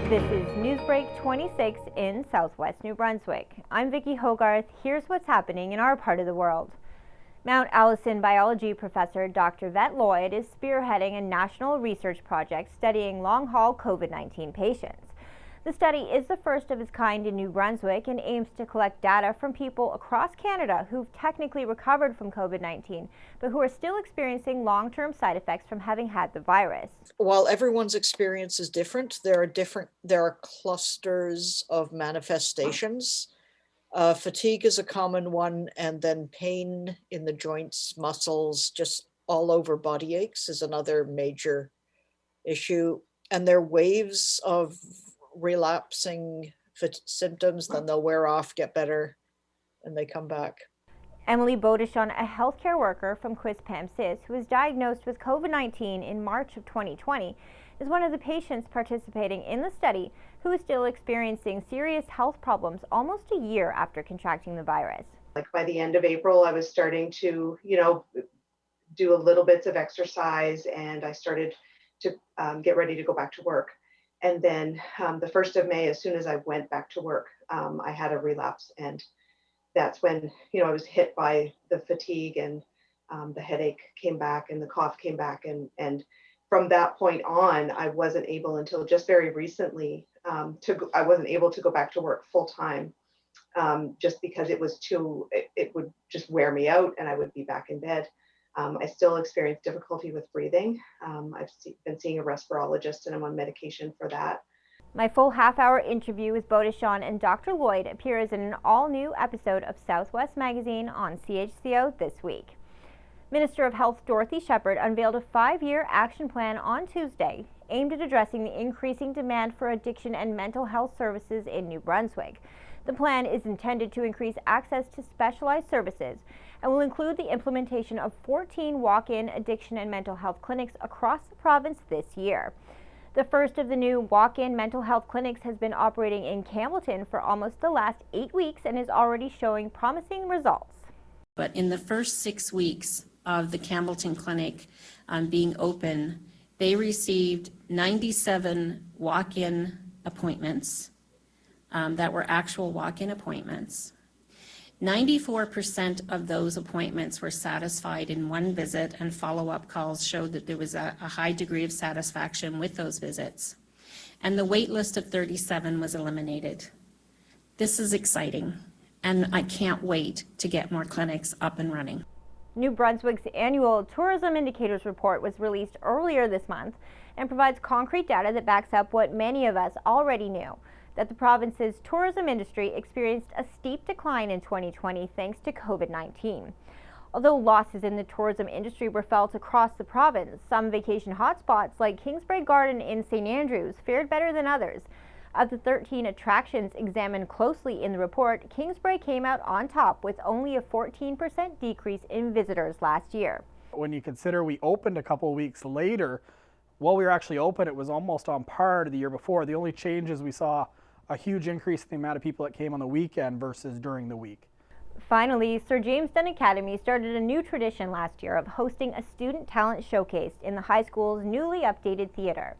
This is NewsBreak26 in Southwest New Brunswick. I'm Vicki Hogarth. Here's what's happening in our part of the world. Mount Allison Biology professor Dr. Vett Lloyd is spearheading a national research project studying long-haul COVID-19 patients. The study is the first of its kind in New Brunswick and aims to collect data from people across Canada who've technically recovered from COVID-19, but who are still experiencing long-term side effects from having had the virus. While everyone's experience is different, there are clusters of manifestations. Fatigue is a common one, and then pain in the joints, muscles, just all over body aches is another major issue. And there are waves of relapsing symptoms, then they'll wear off, get better, and they come back. Emily Bodishon, a healthcare worker from Quispamsis, who was diagnosed with COVID-19 in March of 2020, is one of the patients participating in the study who is still experiencing serious health problems almost a year after contracting the virus. Like by the end of April, I was starting to, do a little bits of exercise, and I started to get ready to go back to work. And then the 1st of May, as soon as I went back to work, I had a relapse. And that's when, I was hit by the fatigue, and the headache came back and the cough came back. And from that point on, I wasn't able until just very recently I wasn't able to go back to work full time just because it would just wear me out and I would be back in bed. I still experience difficulty with breathing. I've been seeing a respirologist, and I'm on medication for that. My full half-hour interview with Bodishon and Dr. Lloyd appears in an all-new episode of Southwest Magazine on CHCO this week. Minister of Health Dorothy Shepherd unveiled a 5-year action plan on Tuesday aimed at addressing the increasing demand for addiction and mental health services in New Brunswick. The plan is intended to increase access to specialized services and will include the implementation of 14 walk-in addiction and mental health clinics across the province this year. The first of the new walk-in mental health clinics has been operating in Campbellton for almost the last 8 weeks and is already showing promising results. But in the first 6 weeks of the Campbellton clinic being open, they received 97 walk-in appointments that were actual walk-in appointments. 94% of those appointments were satisfied in one visit, and follow-up calls showed that there was a high degree of satisfaction with those visits. And the wait list of 37 was eliminated. This is exciting, and I can't wait to get more clinics up and running. New Brunswick's annual Tourism Indicators Report was released earlier this month and provides concrete data that backs up what many of us already knew, that the province's tourism industry experienced a steep decline in 2020 thanks to COVID-19. Although losses in the tourism industry were felt across the province, some vacation hotspots like Kingsbrae Garden in St. Andrews fared better than others. Of the 13 attractions examined closely in the report, Kingsbrae came out on top with only a 14% decrease in visitors last year. When you consider we opened a couple of weeks later, while we were actually open, it was almost on par to the year before. The only change is we saw a huge increase in the amount of people that came on the weekend versus during the week. Finally, Sir James Dunn Academy started a new tradition last year of hosting a student talent showcase in the high school's newly updated theater.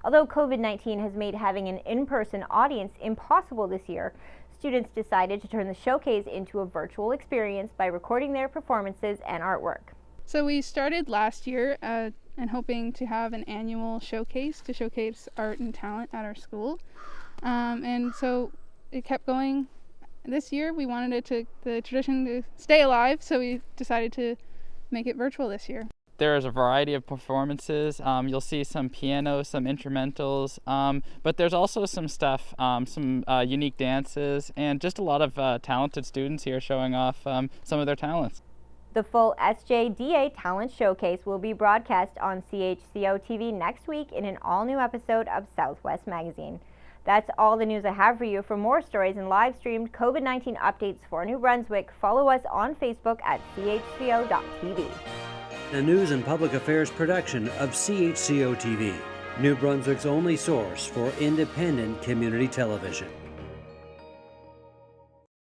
Although COVID-19 has made having an in-person audience impossible this year, students decided to turn the showcase into a virtual experience by recording their performances and artwork. So we started last year and hoping to have an annual showcase to showcase art and talent at our school. And so it kept going. This year we wanted the tradition to stay alive, so we decided to make it virtual this year. There's a variety of performances. You'll see some piano, some instrumentals, but there's also some stuff, some unique dances, and just a lot of talented students here showing off some of their talents. The full SJDA Talent Showcase will be broadcast on CHCO-TV next week in an all-new episode of Southwest Magazine. That's all the news I have for you. For more stories and live-streamed COVID-19 updates for New Brunswick, follow us on Facebook at chco.tv. A news and public affairs production of CHCO-TV, New Brunswick's only source for independent community television.